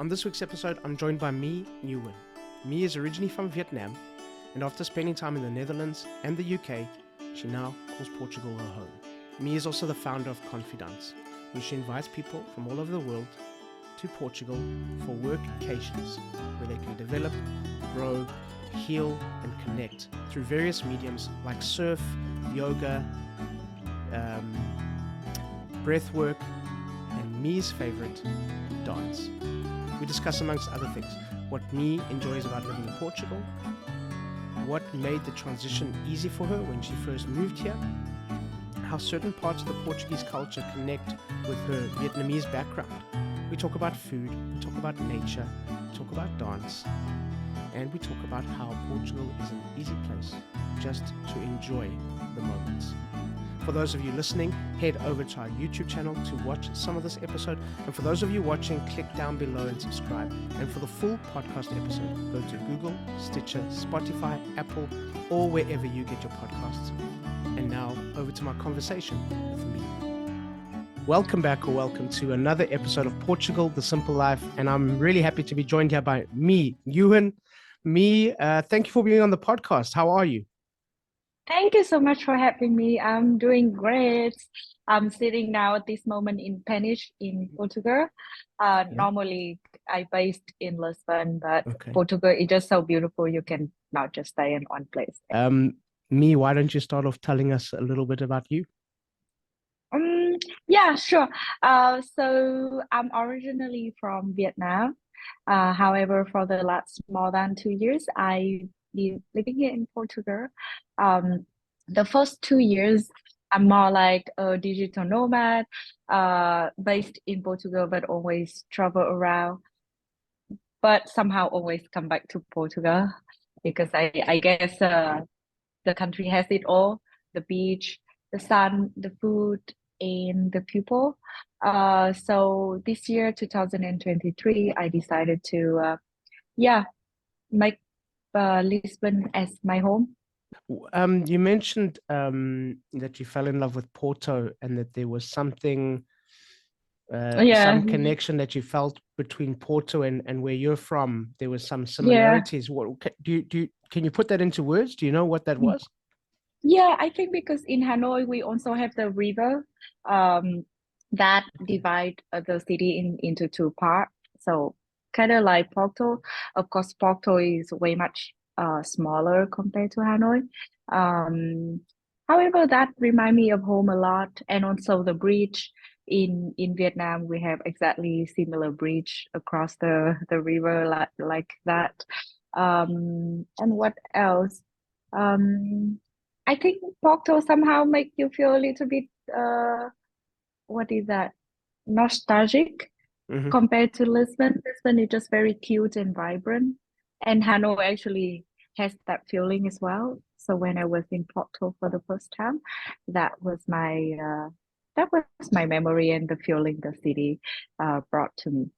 On this week's episode, I'm joined by My Nguyen. My is originally from Vietnam, and after spending time in the Netherlands and the UK, she now calls Portugal her home. My is also the founder of Confidance, where she invites people from all over the world to Portugal for workations, where they can develop, grow, heal, and connect through various mediums like surf, yoga, breath work, and My's favorite, dance. We discuss, amongst other things, what My enjoys about living in Portugal, what made the transition easy for her when she first moved here, how certain parts of the Portuguese culture connect with her Vietnamese background. We talk about food, we talk about nature, we talk about dance, and we talk about how Portugal is an easy place just to enjoy the moments. For those of you listening, head over to our YouTube channel to watch some of this episode. And for those of you watching, click down below and subscribe. And for the full podcast episode, go to Google, Stitcher, Spotify, Apple, or wherever you get your podcasts. And now over to my conversation with My. Welcome back, or welcome to another episode of Portugal, The Simple Life. And I'm really happy to be joined here by My Nguyen. My, thank you for being on the podcast. How are you? Thank you so much for having me. I'm doing great. I'm sitting now at this moment in Peniche in Portugal. Normally, I based in Lisbon, but Portugal is just so beautiful. You can not just stay in one place. My, why don't you start off telling us a little bit about you? Yeah, sure. So I'm originally from Vietnam. However, for the last more than 2 years, I've been living here in Portugal. The first 2 years, I'm more like a digital nomad, based in Portugal, but always travel around. But somehow always come back to Portugal because I guess the country has it all: the beach, the sun, the food, and the people. So this year, 2023, I decided to make Lisbon as my home. You mentioned that you fell in love with Porto and that there was something, some connection that you felt between Porto and where you're from. There was some similarities. What can you put that into words? Do you know what that was? Yeah, I think because in Hanoi we also have the river that divide the city into two parts. So kind of like Porto. Of course, Porto is way much smaller compared to Hanoi. However, that remind me of home a lot, and also the bridge in Vietnam. We have exactly similar bridge across the river like that. And what else? I think Porto somehow make you feel a little bit what is that? Nostalgic compared to Lisbon. Lisbon is just very cute and vibrant, and Hanoi actually has that feeling as well. So when I was in Porto for the first time, that was my memory and the feeling the city brought to me.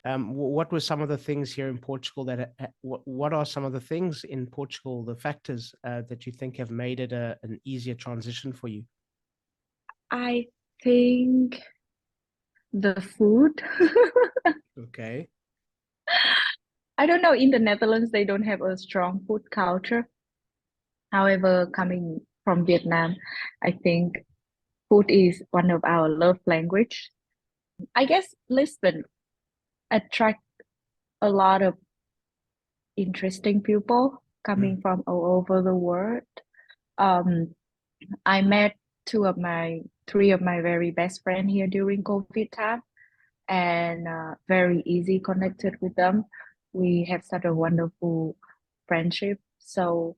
What were some of the things here in Portugal what are some of the things in Portugal, the factors that you think have made it an easier transition for you? I think the food. Okay. I don't know, in the Netherlands, they don't have a strong food culture. However, coming from Vietnam, I think food is one of our love language. I guess Lisbon attract a lot of interesting people coming from all over the world. I met three of my very best friends here during COVID time, and very easy connected with them. We have such a wonderful friendship. So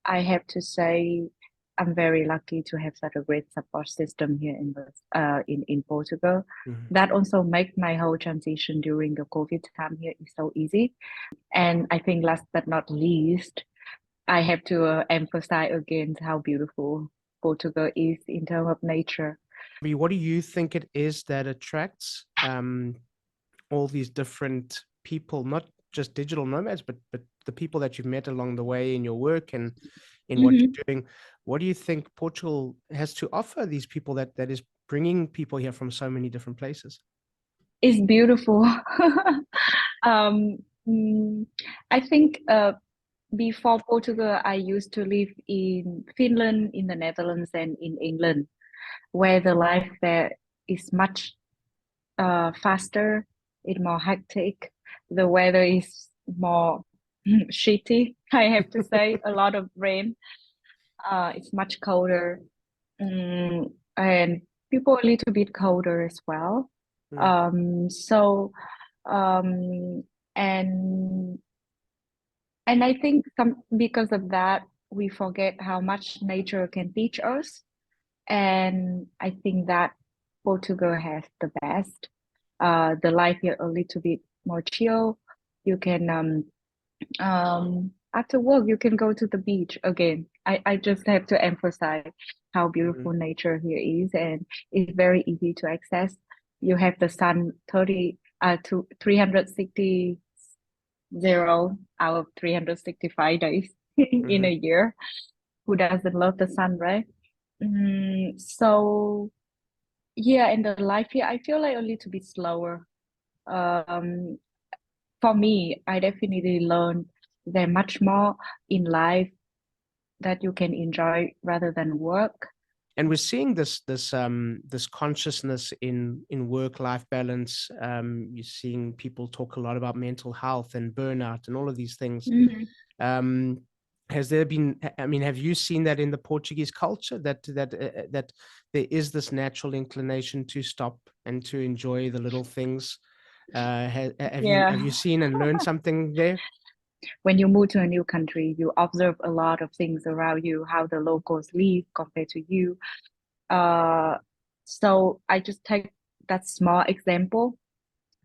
I have to say I'm very lucky to have such a great support system here in Portugal. That also make my whole transition during the COVID time here is so easy. And I think last but not least, I have to emphasize again how beautiful Portugal is in terms of nature. What do you think it is that attracts all these different people, not just digital nomads, but the people that you've met along the way in your work and in what you're doing? What do you think Portugal has to offer these people that is bringing people here from so many different places? It's beautiful. Um, mm, I think before Portugal, I used to live in Finland, in the Netherlands, and in England, where the life there is much faster, it's more hectic. The weather is more shitty, I have to say. A lot of rain. It's much colder. And people a little bit colder as well. Mm, So um, and and I think some because of that, we forget how much nature can teach us. And I think that Portugal has the best. The life here a little bit more chill. You can after work you can go to the beach again. I just have to emphasize how mhm, beautiful nature here is, and it's very easy to access. You have the sun 30 to 360 out of 365 days in mhm. a year. Who doesn't love the sun, right? So yeah, in the life here, I feel like a little bit slower. Um, for me, I definitely learned there much more in life that you can enjoy rather than work. And we're seeing this consciousness in work-life balance. You're seeing people talk a lot about mental health and burnout and all of these things. Mhm. Um, has there been? I mean, have you seen that in the Portuguese culture that there is this natural inclination to stop and to enjoy the little things? Have Yeah. you seen and learned something there? When you move to a new country, you observe a lot of things around you, how the locals live compared to you. Uh, so I just take that small example.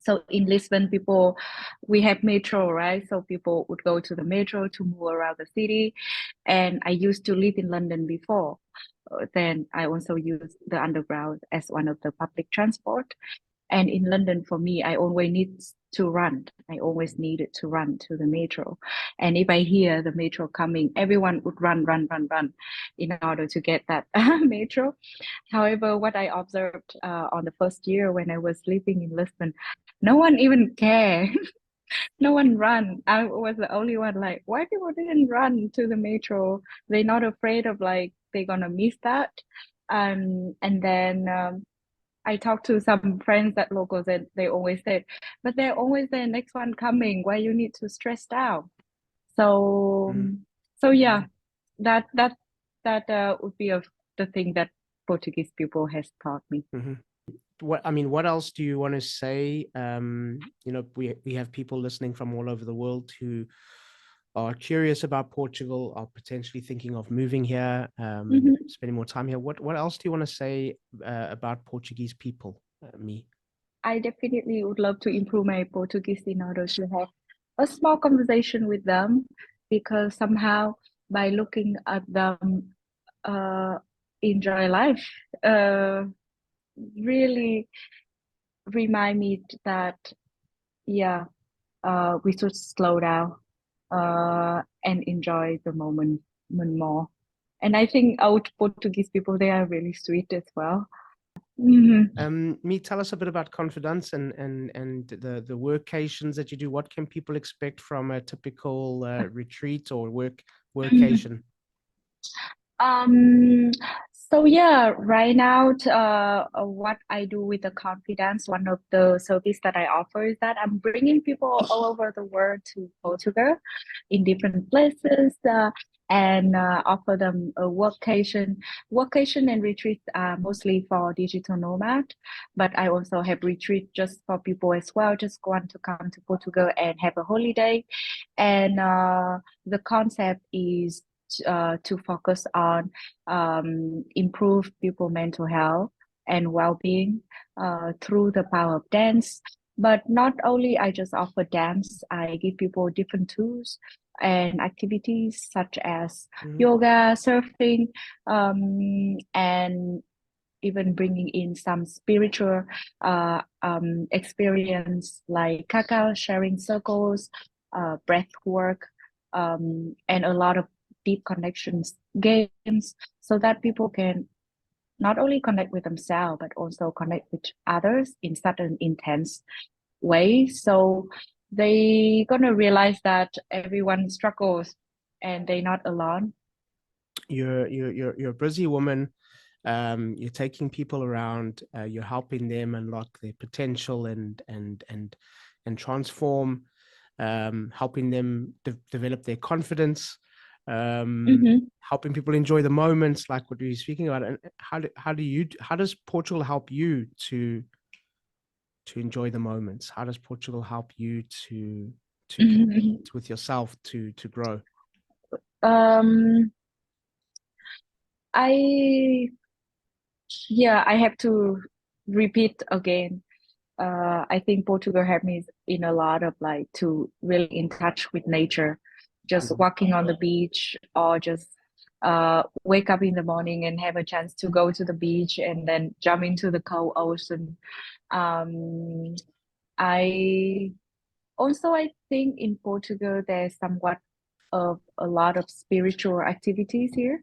So in Lisbon, we have metro, right? So people would go to the metro to move around the city. And I used to live in London before. Then I also use the underground as one of the public transport. And in London, for me, I always need to run. I always needed to run to the metro. And if I hear the metro coming, everyone would run, run, run, run in order to get that metro. However, what I observed on the first year when I was living in Lisbon, no one even cared. No one run. I was the only one like, why people didn't run to the metro? They're not afraid of like they're gonna miss that. And then I talked to some friends that locals and they always said, but they're always the next one coming. Why you need to stress out? So Mm, so yeah, that that would be the thing that Portuguese people has taught me. mhm. What else do you want to say? We have people listening from all over the world who are curious about Portugal, are potentially thinking of moving here, Mhm. spending more time here. What else do you want to say about Portuguese people, me? I definitely would love to improve my Portuguese in order to have a small conversation with them because somehow by looking at them, uh, enjoy life, uh, really remind me that, yeah, we should slow down, and enjoy the moment more. And I think our Portuguese people, they are really sweet as well. Mhm. Me, tell us a bit about Confidence and the workations that you do. What can people expect from a typical retreat or workation? Um, so yeah, right now, what I do with the Confidence, one of the service that I offer is that I'm bringing people all over the world to Portugal in different places, and offer them a workation. Workation and retreats are mostly for digital nomad, but I also have retreat just for people as well, just want to come to Portugal and have a holiday. And the concept is to focus on improve people mental health and well-being through the power of dance. But not only I just offer dance, I give people different tools and activities such as Mhm, yoga, surfing, and even bringing in some spiritual experience like cacao sharing circles, breath work, and a lot of deep connections games so that people can not only connect with themselves but also connect with others in such an intense way. So they gonna realize that everyone struggles and they're not alone. You're a busy woman. You're taking people around. You're helping them unlock their potential and transform. Helping them develop their confidence. Mm-hmm. Helping people enjoy the moments, like what we were speaking about. And how does Portugal help you to enjoy the moments? How does Portugal help you to connect with yourself to grow? Um, I yeah, I have to repeat again. I think Portugal helped me in a lot of like to really in touch with nature, just Mhm. walking on the beach or just wake up in the morning and have a chance to go to the beach and then jump into the cold ocean. Um, I I think in Portugal there's somewhat of a lot of spiritual activities here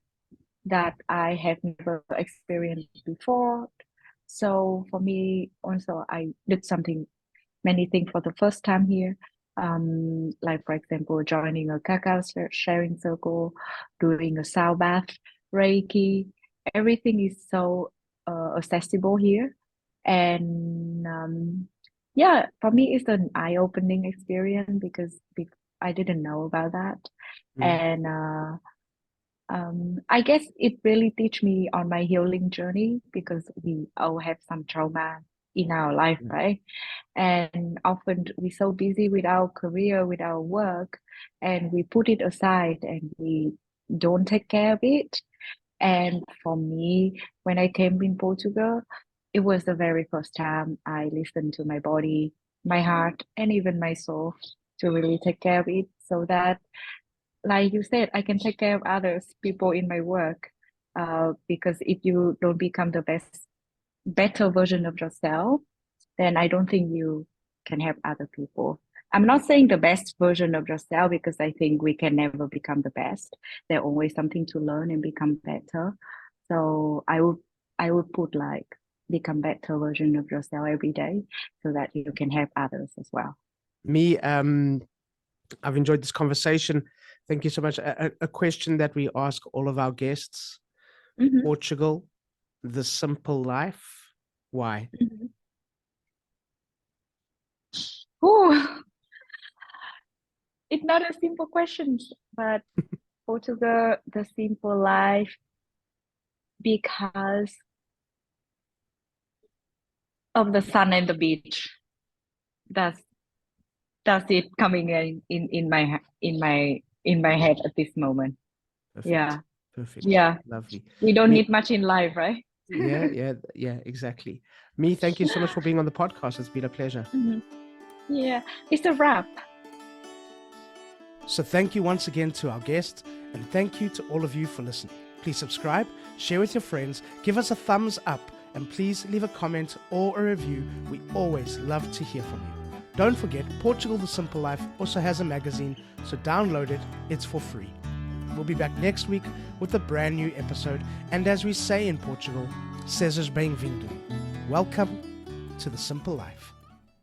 that I have never experienced before. So for me, also I did many things for the first time here. Like for example, joining a cacao sharing circle, doing a sound bath, Reiki. Everything is so accessible here, and yeah, for me, it's an eye-opening experience because I didn't know about that, Mm, and I guess it really teach me on my healing journey because we all have some trauma in our life, mm, right? And often we're so busy with our career, with our work, and we put it aside and we don't take care of it. And for me, when I came in Portugal, it was the very first time I listened to my body, my heart, and even my soul to really take care of it so that like you said, I can take care of others, people in my work. Because if you don't become the better version of yourself, then I don't think you can help other people. I'm not saying the best version of yourself because I think we can never become the best. There's always something to learn and become better. So I would put like become better version of yourself every day so that you can help others as well. Me, I've enjoyed this conversation. Thank you so much. A question that we ask all of our guests: Mm-hmm. Portugal, the simple life. Why? Mm-hmm. Ooh, it's not a simple question, but Portugal, the simple life, because of the sun and the beach. That's that's it coming in my head at this moment. Perfect. Yeah, Perfect. yeah. Lovely. We don't Me, need much in life, right? yeah, exactly. Me, thank you so much for being on the podcast. It's been a pleasure. Mhm. Yeah, it's a wrap. So thank you once again to our guests, and thank you to all of you for listening. Please subscribe, share with your friends, give us a thumbs up, and please leave a comment or a review. We always love to hear from you. Don't forget, Portugal the Simple Life also has a magazine, so download it. It's for free. We'll be back next week with a brand new episode, and as we say in Portugal, sejas bem-vindo. Welcome to the Simple Life.